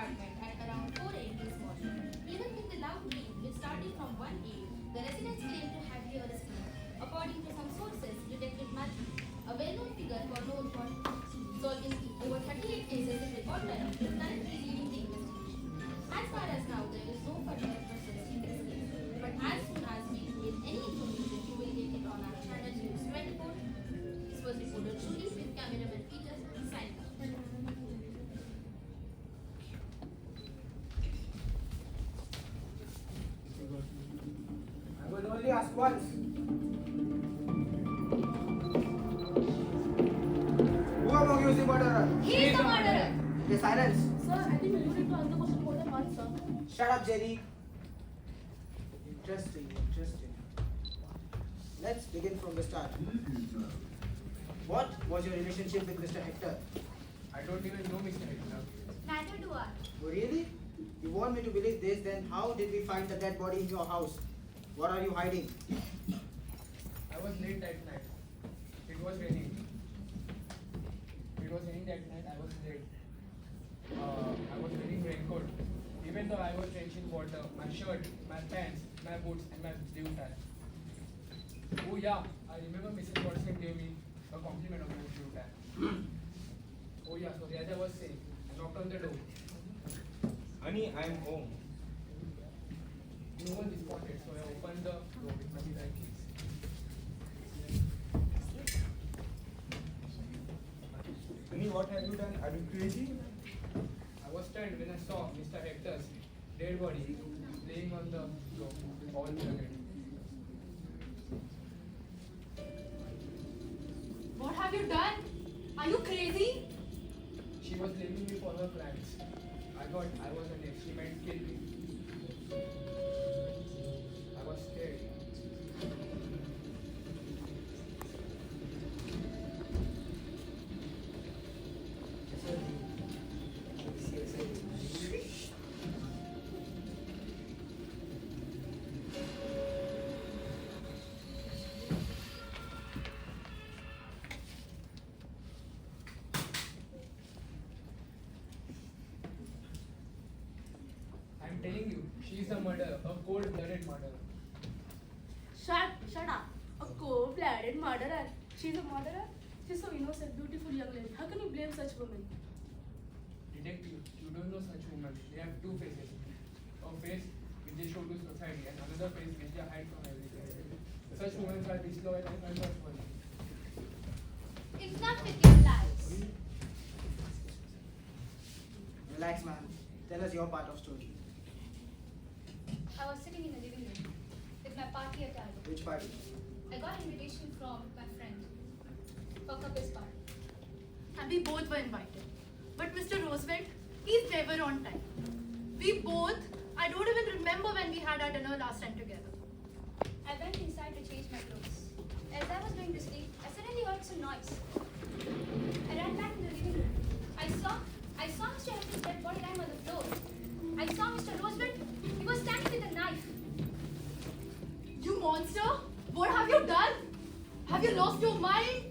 apartment at around 4 a.m. this morning. Even with the loud rain, which started from 1 a.m., the residents claim to have heard a scream. According to some sources, Detective Matthew, a well-known figure known for solving over 38 cases in record time, is currently leading the investigation. As far as now, there is no further process in this case. But as soon as we get any information, you will get it on our channel News 24. This was reporter Julie with cameraman Peter signing off. I will only ask once. Who among you is the murderer? He is the murderer! Okay, silence. Sir, I think you need to answer the question more than once, sir. Shut up, Jenny. Interesting. Let's begin from the start. What was your relationship with Mr. Hector? I don't even know Mr. Hector. Neither do I. Oh, really? You want me to believe this, then how did we find the dead body in your house? What are you hiding? I was late that night. It was raining. It was raining that night. I was late. I was wearing raincoat. Even though I was drenched in water, my shirt, my pants, my boots, and my blue tie. Oh yeah, I remember Mrs. Watson gave me a compliment on my blue tie. Oh yeah, so as I was saying, I knocked on the door. Honey, I am home. No one responded, so I opened the door with my right keys. Honey, what have you done? Are you crazy? I was stunned when I saw Mr. Hector's dead body laying on the floor, all blooded. What have you done? Are you crazy? She was blaming me for her crimes. I thought I was an ex. She might kill me. I was scared. I'm telling you, she is a murderer, a cold-blooded murderer. Shut up. A cold-blooded murderer. She's a murderer? She's so innocent, beautiful young lady. How can you blame such women? Detective, you don't know such women. They have two faces. A face which they show to society and another face which they hide from everything. Such women are disloyal and untrustworthy. Enough with your lies. Relax, man. Tell us your part of story. I was sitting in the living room with my party attire. Which party? I got an invitation from my friend for couple's party. And we both were invited. But Mr. Roosevelt, he's never on time. I don't even remember when we had our dinner last time together. I went inside to change my clothes. As I was going to sleep, I suddenly heard some noise. I ran back in the living room. I saw Mr. Hector's dead body lying on the floor. I saw Mr. Roosevelt. He was standing with a knife. You monster! What have you done? Have you lost your mind?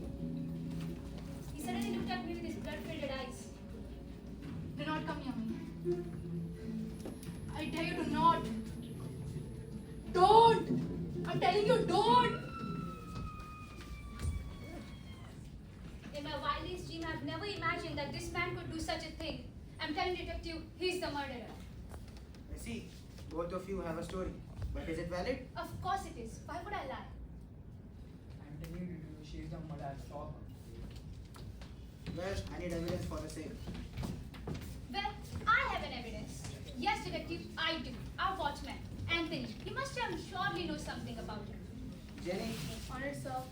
He suddenly looked at me with his blood-filled eyes. Do not come near me. I tell you to not. Don't! I'm telling you, don't! In my wildest dream, I've never imagined that this man could do such a thing. I'm telling Detective, he's the murderer. I see. Both of you have a story. But is it valid? Of course it is. Why would I lie? I'm telling you, she is the murderer. I saw her. Well, I need evidence for the same. Well, I have an evidence. Yes, Detective, I do. Our watchman, Anthony. He must have surely knows something about it. Jenny, Honored sir.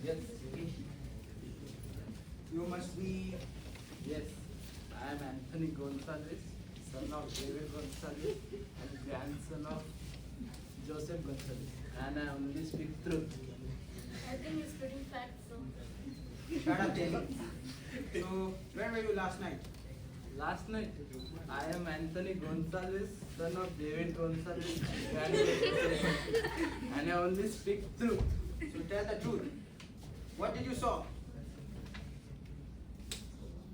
Yes, you must be. yes. I am Anthony Gonzalez, son of David Gonzalez and grandson of Joseph Gonzalez. And I only speak truth. I think he's spitting facts, sir. Shut up, Jenny. So, where were you last night? Last night, I am Anthony Gonzalez, son of David Gonzalez, grandson of Joseph. And I only speak truth. So tell the truth. What did you saw?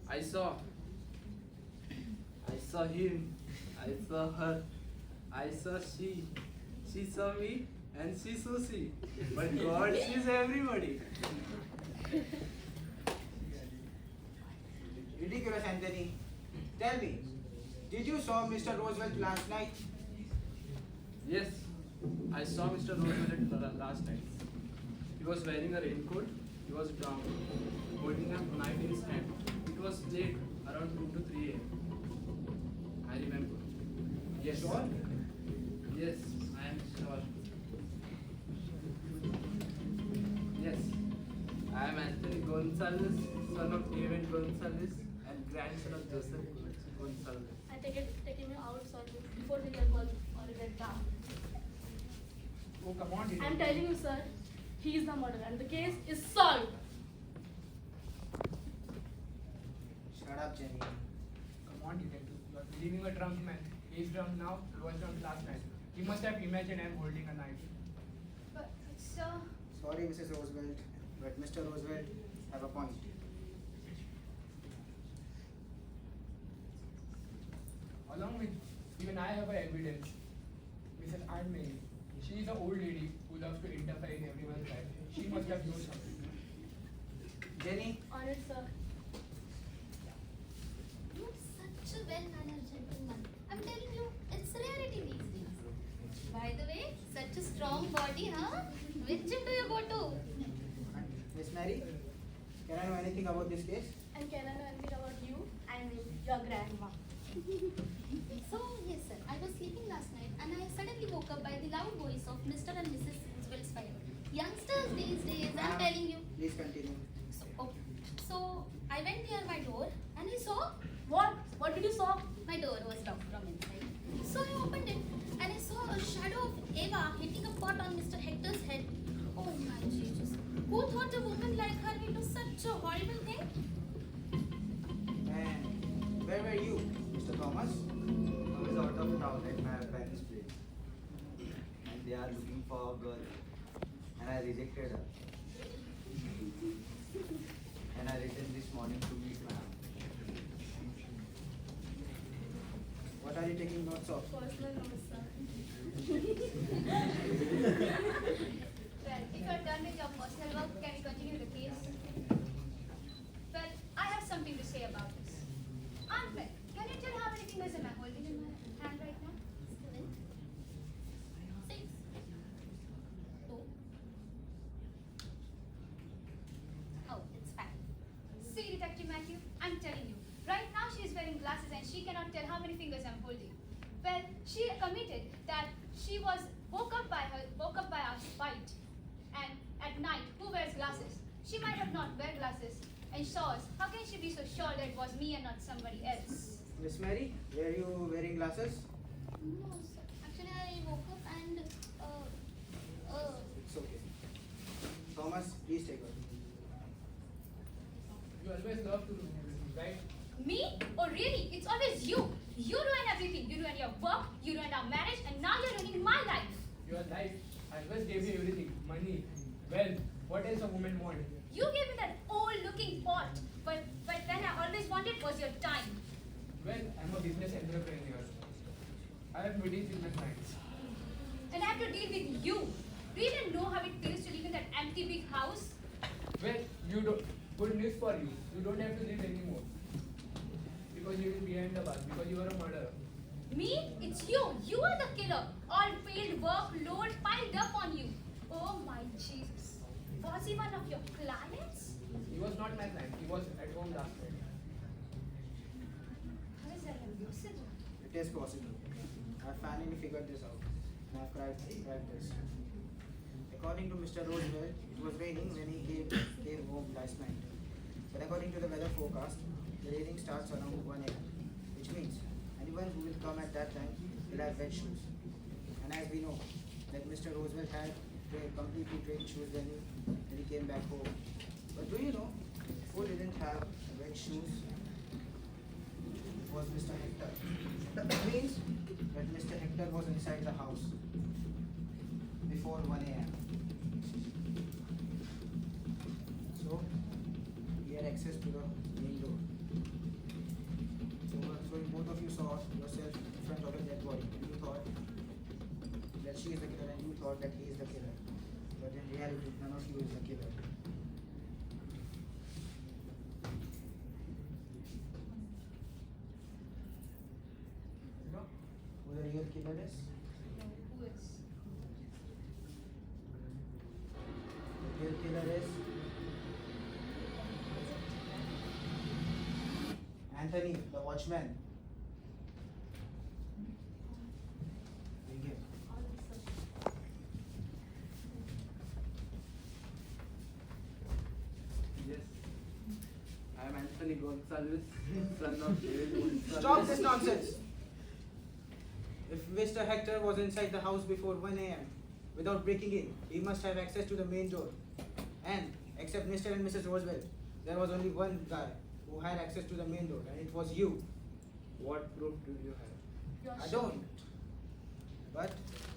I saw him, I saw her, I saw she saw me, and she saw she. But God sees everybody. Ridiculous, Anthony. Tell me, did you saw Mr. Roosevelt last night? Yes, I saw Mr. Roosevelt last night. He was wearing a raincoat, he was drunk, holding a knife in his hand. It was late, around 2 to 3 a.m. I remember. Yes. Sure? Yes, I am sure. Yes, I am Anthony Gonzalez, son of David Gonzalez and grandson of Joseph Gonzalez. I taking you out, sir, before the year was already down. Oh, come on, detective. I'm telling you, sir, he is the murderer and the case is solved. Shut up, Jenny. Come on, detective. You are believing a drunk man. He is drunk now. He was drunk last night. He must have imagined I am holding a knife. But, sir, Sorry, Mrs. Roosevelt, but Mr. Roosevelt have a point. Along with even I have a evidence. Mrs. Aunt Mary. She is an old lady who loves to interfere in everyone's life. She must have known something. Jenny, On it, sir. You're such a well-mannered gentleman. I'm telling you, it's rarity these days. By the way, such a strong body, huh? Which gym do you go to? Miss Mary, can I know anything about this case? And can I know anything about you and your grandma? So, yes, sir. I was sleeping last night and I suddenly woke up by the loud voice of Mr. and Mrs. Roosevelt's fire. Youngsters these days, I'm Ma'am, telling you. Please continue. So I went near my door and I saw. what? What did you saw? My door was locked from inside. So I opened it and I saw a shadow of Eva hitting a pot on Mr. Hector's head. Oh my Jesus. Who thought a woman like her will do such a horrible thing? And where were you, Mr. Thomas? I was out of town at my parents' place, and they are looking for a girl, and I rejected her. And I returned this morning to meet my aunt. What are you taking notes of? Personal notes, sir. Well, if you're done with your personal work, can we continue the case? Well, I have something to say about this. Aunt Meg, can you tell how many fingers am I holding in my hand right now? 7, 6, 2. Oh, it's 5. See, Detective Matthew, I'm telling you. Right now she is wearing glasses and she cannot tell how many fingers I'm holding. Well, she committed that she was woke up by a fight. And at night, who wears glasses? She might have not wear glasses and saw us. How can she be so sure that it was me and not somebody else? Miss Mary, were you wearing glasses? No, sir. Actually, I woke up and It's okay. Thomas, please take her. You always love to do this, right? Me? Oh really? It's always you. You ruin everything. You ruin your work, you ruin our marriage, and now you're ruining my life. Your life. I always gave you everything. Money, wealth. What else a woman want? You gave me that old-looking pot, but then I always wanted was your time. Well, I'm a business entrepreneur. I have meetings with my clients. And I have to deal with you. Do you even know how it feels to live in that empty big house? Well, you don't. Good news for you. You don't have to live anymore. Because you will behind the bars. Because you are a murderer. Me? It's you. You are the killer. All failed work load piled up on you. Oh my Jesus. Was he one of your clients? He was not my client. He was at home last night. How is that possible? It is possible. I finally figured this out. And I've cracked this. According to Mr. Roosevelt, it was raining when he came home last night. But according to the weather forecast, the raining starts around 1 a.m., which means anyone who will come at that time will have wet shoes. And as we know, that Mr. Roosevelt had completely trained shoes when he came back home. But do you know who didn't have wet shoes? It was Mr. Hector. That means that Mr. Hector was inside the house before 1 a.m. access to the main door. So both of you saw yourself in front of a dead body. You thought that she is the killer and you thought that he is the killer. But in reality, none of you is the killer. You know who the real killer is? Who is? The real killer is Anthony, the watchman. Bring him. Yes. I am Anthony Gonzalez, son of David Gonzalez. Stop this nonsense! If Mr. Hector was inside the house before 1 a.m. without breaking in, he must have access to the main door. And, except Mr. and Mrs. Roswell, there was only one guy who had access to the main door, and it was you. What proof do you have? I don't. But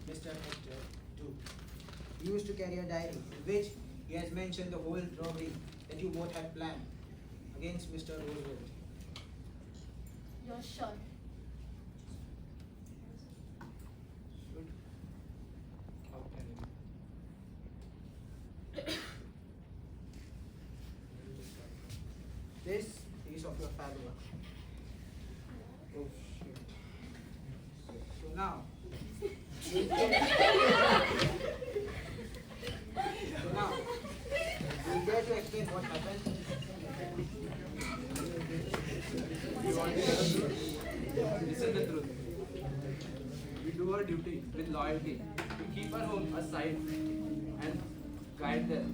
Mr. Hector do. He used to carry a diary in which he has mentioned the whole robbery that you both had planned against Mr. Roosevelt. You're sure? Good. How can This piece of your fabula. Oh shit. So now, so now, you dare to explain what happened? You want to hear the truth? This is the truth. We do our duty with loyalty. We keep our home aside and guide them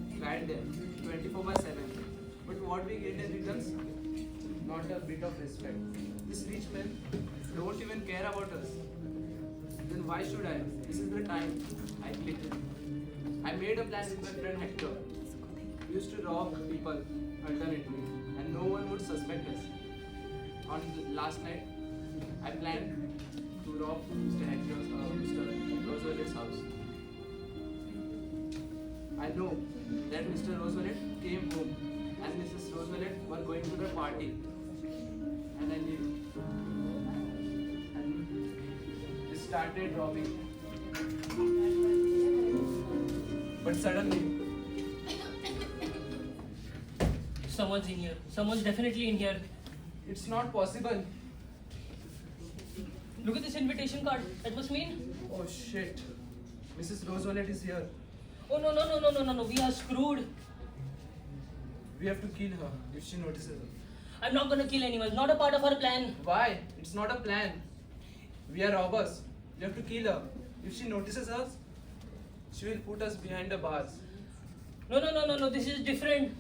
24/7. But what we get in return? Not a bit of respect. These rich men don't even care about us. Then why should I? This is the time I clicked. I made a plan with my friend Hector. We used to rob people alternately, and no one would suspect us. On the last night, I planned to rob Mr. Roosevelt's house. I know that Mr. Roosevelt came home and Mrs. Roosevelt were going to the party, and I knew. And we started robbing. But suddenly, Someone's in here. Someone's definitely in here. it's not possible. Look at this invitation card. That must mean. Oh shit. Mrs. Roosevelt is here. Oh no. We are screwed. We have to kill her if she notices us. I'm not gonna kill anyone. It's not a part of our plan. Why? It's not a plan. We are robbers. We have to kill her. If she notices us, she will put us behind the bars. No. This is different.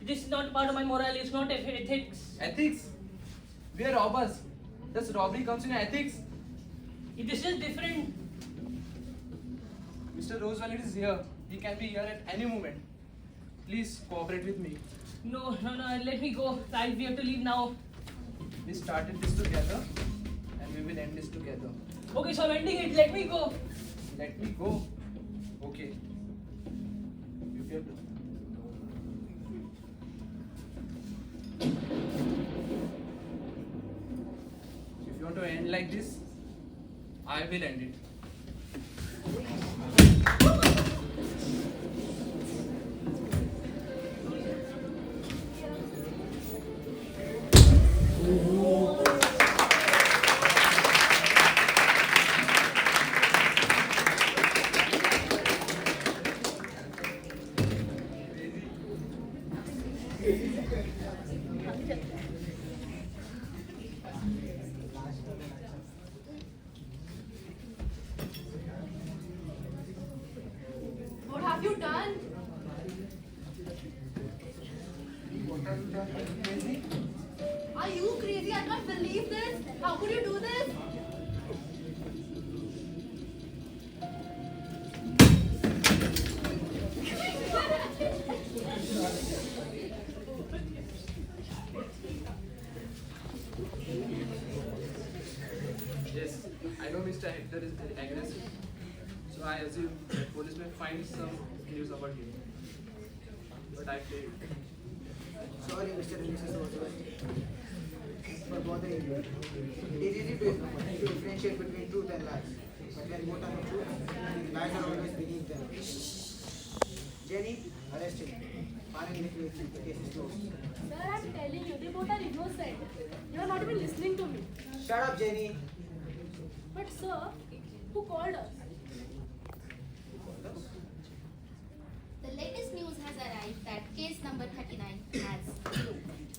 This is not part of my morale. It's not ethics. Ethics? We are robbers. Does robbery comes in ethics? This is different. Mr. Roosevelt is here. He can be here at any moment. Please cooperate with me. No. Let me go. We have to leave now. We started this together and we will end this together. Okay, so I'm ending it. Let me go. Let me go. Okay. You have to. If you want to end like this, I will end it. What have you done? What have you done? Are you crazy? Are you crazy? I can't believe this. How could you do this? Yes, I know Mr. Hector is very aggressive, so I assume that police may find some news about him. But I failed. Sorry, Mr. and Mrs. Roosevelt, for bothering you. It is easy to differentiate between truth and lies. But when both are not true, lies are always beneath them. Jenny, arrested. Finally, the case is closed. Sir, I'm telling you, they both are innocent. You are not even listening to me. Shut up, Jenny. But sir, who called us? The latest news has arrived that case number 39 has closed.